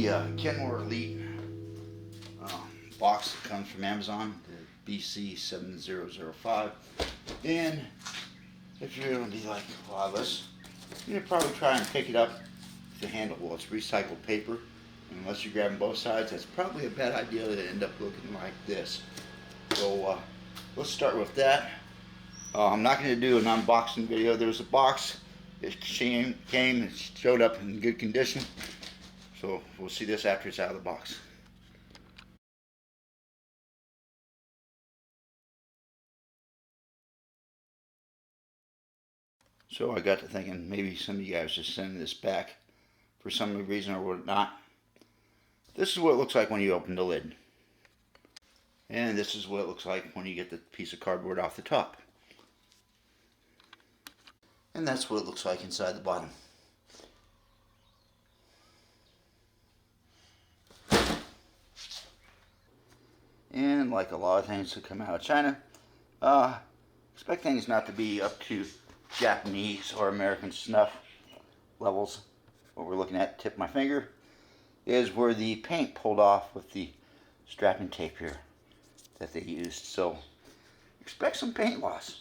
the Kenmore Elite box that comes from Amazon, the BC7005. And if you're going to be like a lot of us, you can probably try and pick it up with the handle. Well, it's recycled paper, and unless you're grabbing both sides, that's probably a bad idea to end up looking like this. So let's start with that. I'm not going to do an unboxing video. There's a box. It came, it showed up in good condition. So we'll see this after it's out of the box. So I got to thinking maybe some of you guys are sending this back for some reason or whatnot. This is what it looks like when you open the lid. And this is what it looks like when you get the piece of cardboard off the top. And that's what it looks like inside the bottom. And like a lot of things that come out of China, expect things not to be up to Japanese or American snuff levels. What we're looking at, tip my finger, is where the paint pulled off with the strapping tape here that they used. So expect some paint loss.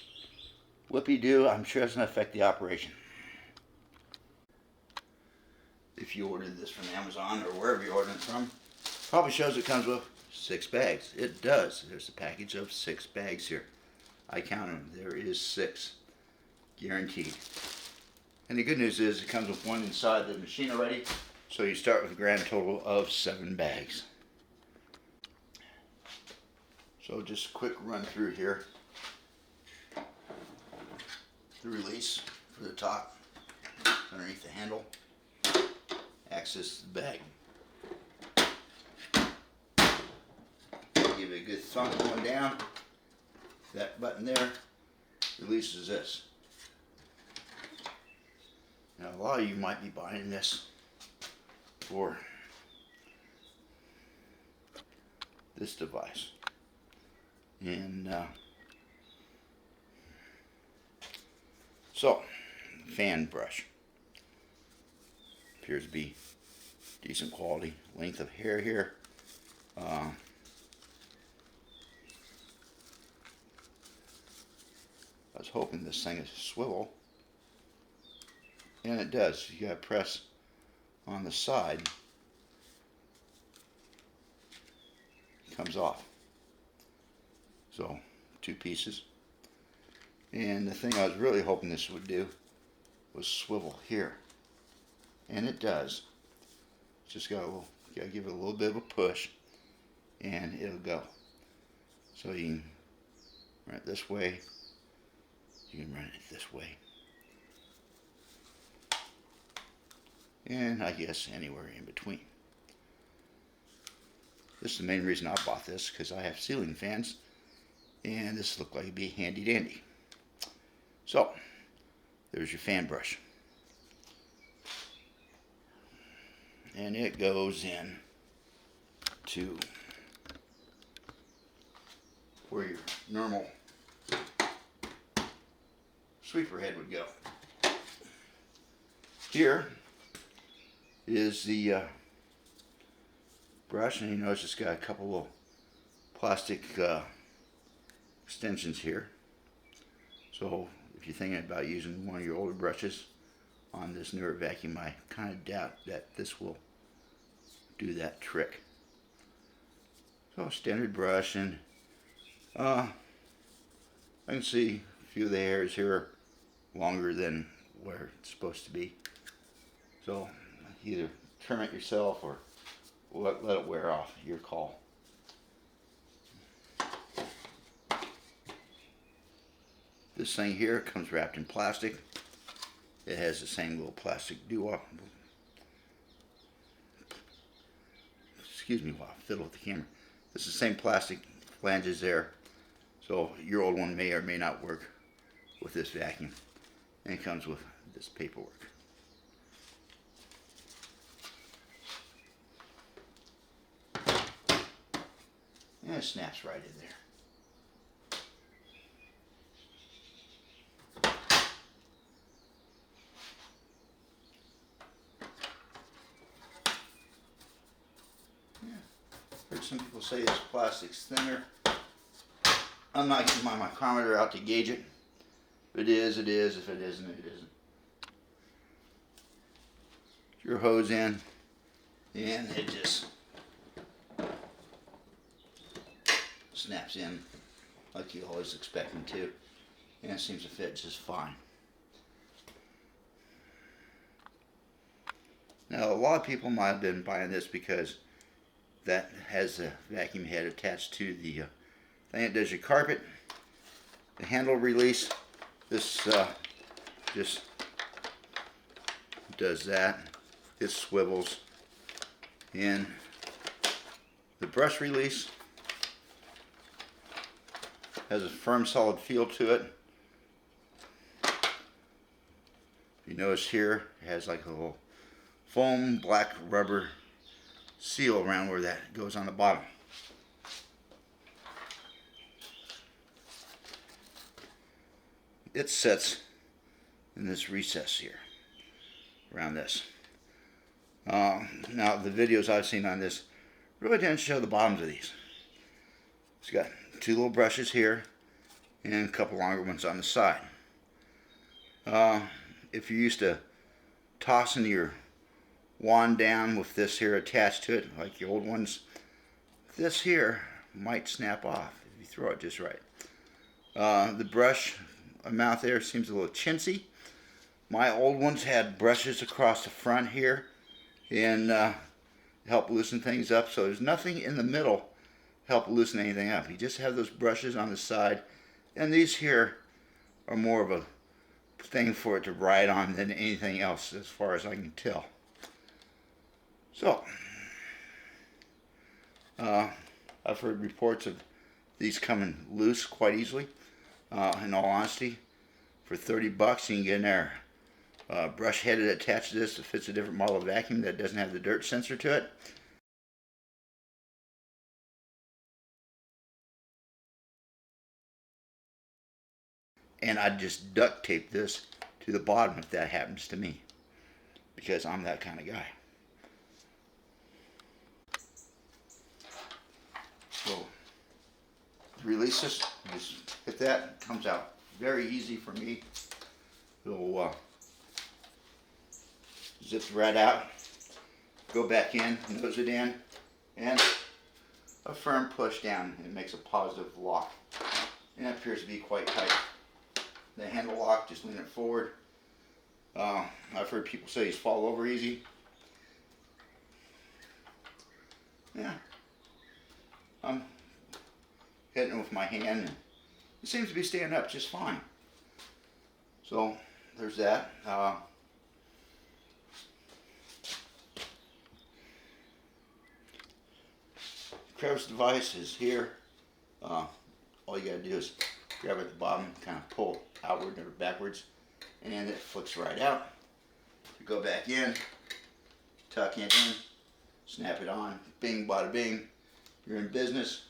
Whoopie-doo, I'm sure it's going to affect the operation. If you ordered this from Amazon or wherever you're ordering it from, probably shows it comes with 6 bags. It does. There's a package of 6 bags here. I counted them. There is 6. Guaranteed. And the good news is it comes with 1 inside the machine already. So you start with a grand total of 7 bags. So just a quick run through here. The release for the top, underneath the handle, access to the bag. Give it a good thump going down. That button there releases this. Now a lot of you might be buying this for this device. And so, fan brush. Appears to be decent quality. Length of hair here. I was hoping this thing is swivel. And it does. You gotta press on the side. It comes off. So, 2 pieces. And the thing I was really hoping this would do was swivel here. And it does. Just gotta give it a little bit of a push and it'll go. So you can run it this way, you can run it this way. And I guess anywhere in between. This is the main reason I bought this, because I have ceiling fans and this looked like it'd be handy dandy. So, there's your fan brush. And it goes in to where your normal sweeper head would go. Here is the brush, and you notice it's got a couple little plastic extensions here. So if you're thinking about using one of your older brushes on this newer vacuum, I kind of doubt that this will do that trick. So standard brush, and I can see a few of the hairs here are longer than where it's supposed to be. So either trim it yourself or let it wear off, your call. This thing here comes wrapped in plastic. It has the same little plastic dewap. Excuse me while I fiddle with the camera. This is the same plastic flanges there. So your old one may or may not work with this vacuum. And it comes with this paperwork. And it snaps right in there. Some people say this plastic's thinner. I'm not getting my micrometer out to gauge it. If it is, it is. If it isn't, it isn't. Get your hose in, and it just snaps in like you always expect them to, and it seems to fit just fine. Now, a lot of people might have been buying this because that has a vacuum head attached to the thing that does your carpet. The handle release, this just does that. It swivels in. The brush release has a firm, solid feel to it. You notice here it has like a little foam black rubber seal around where that goes on the bottom. It sits in this recess here around this. Now the videos I've seen on this really didn't show the bottoms of these. It's got two little brushes here and a couple longer ones on the side. If you're used to tossing your wand down with this here attached to it, like the old ones, this here might snap off if you throw it just right. The brush mouth there seems a little chintzy. My old ones had brushes across the front here and help loosen things up, so there's nothing in the middle help loosen anything up. You just have those brushes on the side, and these here are more of a thing for it to ride on than anything else as far as I can tell. So, I've heard reports of these coming loose quite easily. In all honesty, for 30 bucks you can get an air brush headed attached to this that fits a different model of vacuum that doesn't have the dirt sensor to it. And I'd just duct tape this to the bottom if that happens to me, because I'm that kind of guy. So, release this, just hit that, it comes out very easy for me. It'll zips right out, go back in, nose it in, and a firm push down, and it makes a positive lock. And it appears to be quite tight. The handle lock, just lean it forward. I've heard people say these fall over easy. Yeah, I'm hitting it with my hand, and it seems to be staying up just fine. So there's that. Crevice device is here. All you gotta do is grab it at the bottom, kind of pull outward or backwards, and it flicks right out. You go back in, tuck it in, snap it on, bing bada bing, you're in business.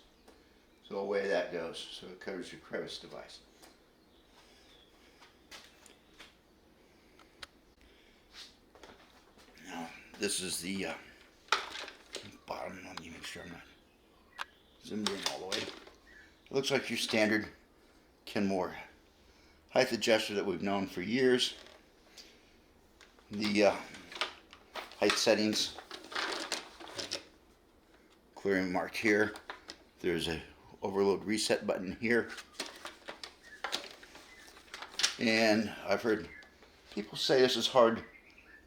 So away that goes. So it covers your crevice device. Now this is the bottom. Let me make sure I'm not zoomed in all the way. It looks like your standard Kenmore height adjuster that we've known for years. The height settings clearly marked here. There's a overload reset button here. And I've heard people say this is hard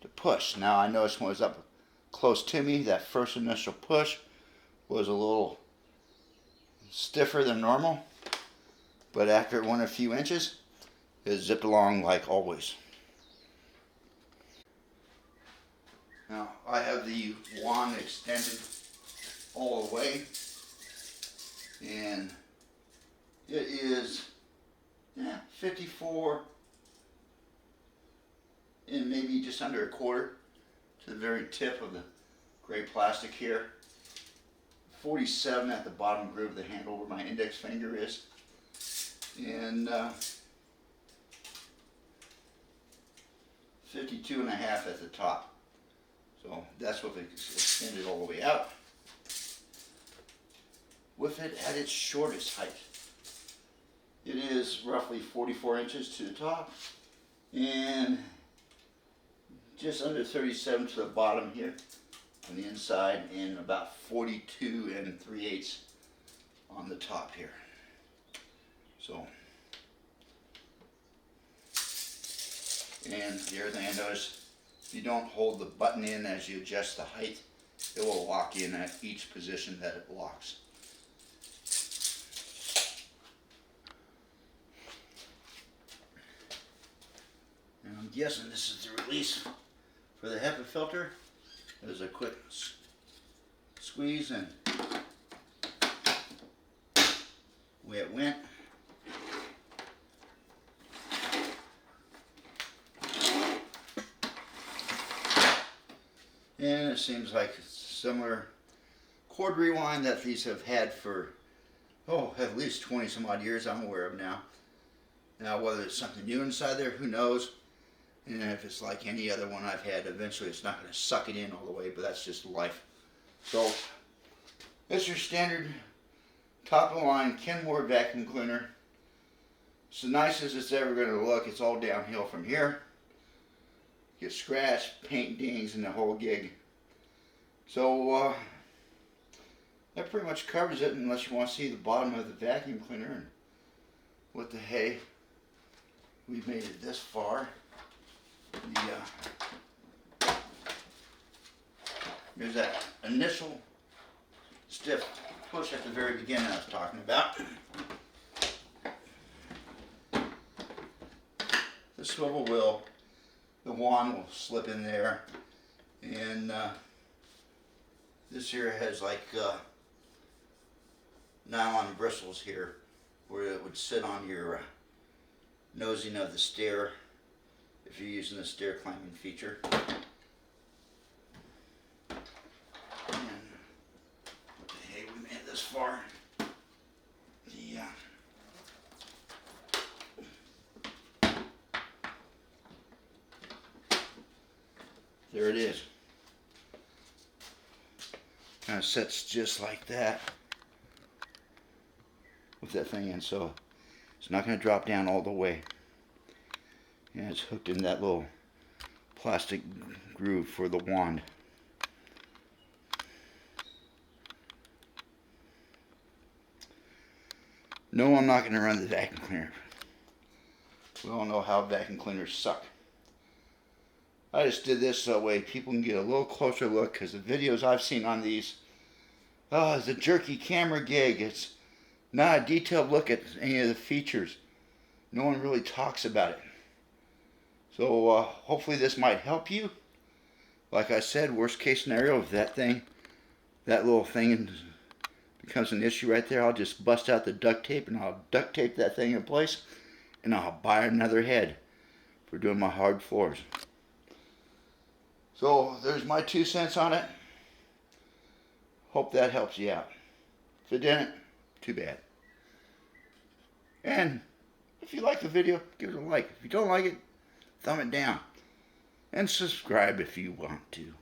to push. Now I noticed when it was up close to me, that first initial push was a little stiffer than normal, but after it went a few inches, it zipped along like always. Now I have the wand extended all the way, and it is 54 and maybe just under a quarter to the very tip of the gray plastic here. 47 at the bottom groove of the handle where my index finger is, and 52 and a half at the top. So that's what they extended all the way out. with it at its shortest height. It is roughly 44 inches to the top and just under 37 to the bottom here on the inside, and about 42 3/8 on the top here. So, and the other thing I noticed, if you don't hold the button in as you adjust the height, it will lock in at each position that it locks. And I'm guessing this is the release for the HEPA filter. There's a quick squeeze and away it went. And it seems like it's similar cord rewind that these have had for, at least 20 some odd years I'm aware of now. Now whether it's something new inside there, who knows? And if it's like any other one I've had, eventually it's not going to suck it in all the way, but that's just life. So, it's your standard top of the line Kenmore vacuum cleaner. It's the nicest it's ever going to look. It's all downhill from here. Get scratched, paint dings, and the whole gig. So, that pretty much covers it, unless you want to see the bottom of the vacuum cleaner. And what the hey, we've made it this far. There's that initial stiff push at the very beginning I was talking about. The swivel wheel, the wand will slip in there, and this here has like nylon bristles here where it would sit on your nosing of the stair if you're using the stair climbing feature. And what the hey, we made it this far. There it is. Kind of sits just like that with that thing in, so it's not going to drop down all the way. And it's hooked in that little plastic groove for the wand. No, I'm not going to run the vacuum cleaner. We all know how vacuum cleaners suck. I just did this so that way people can get a little closer look, because the videos I've seen on these, it's a jerky camera gig. It's not a detailed look at any of the features. No one really talks about it. So hopefully this might help you. Like I said, worst case scenario, if that little thing becomes an issue right there, I'll just bust out the duct tape and I'll duct tape that thing in place, and I'll buy another head for doing my hard floors. So there's my 2 cents on it. Hope that helps you out. If it didn't, too bad. And if you like the video, give it a like. If you don't like it, thumb it down. And subscribe if you want to.